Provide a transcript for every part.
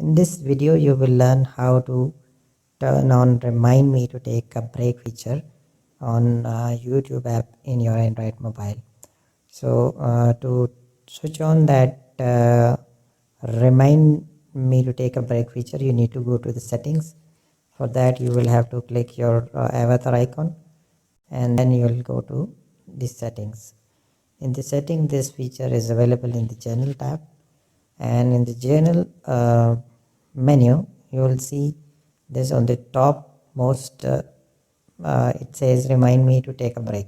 In this video, you will learn how to turn on Remind Me to Take a Break feature on YouTube app in your Android mobile. So to switch on that Remind Me to Take a Break feature, you need to go to the settings. For that, you will have to click your avatar icon, and then you will go to the settings. In the setting, this feature is available in the Journal tab, and in the Journal menu, you will see this on the top most. It says Remind Me to Take a Break.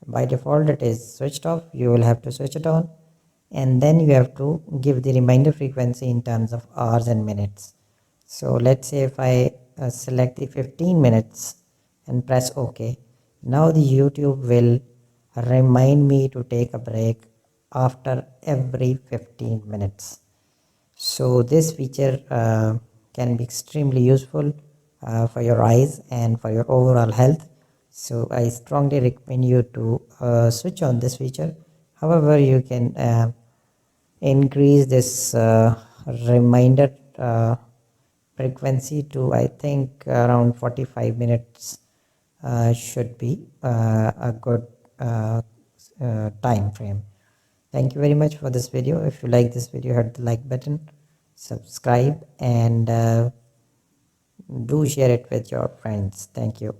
By default it is switched off. You will have to switch it on, and then you have to give the reminder frequency in terms of hours and minutes. So let's say if I select the 15 minutes and press OK, now the YouTube will remind me to take a break after every 15 minutes. So this feature can be extremely useful for your eyes and for your overall health. So I strongly recommend you to switch on this feature. However, you can increase this reminder frequency to, I think, around 45 minutes should be a good time frame. Thank you very much for this video. If you like this video, hit the like button, subscribe, and do share it with your friends. Thank you.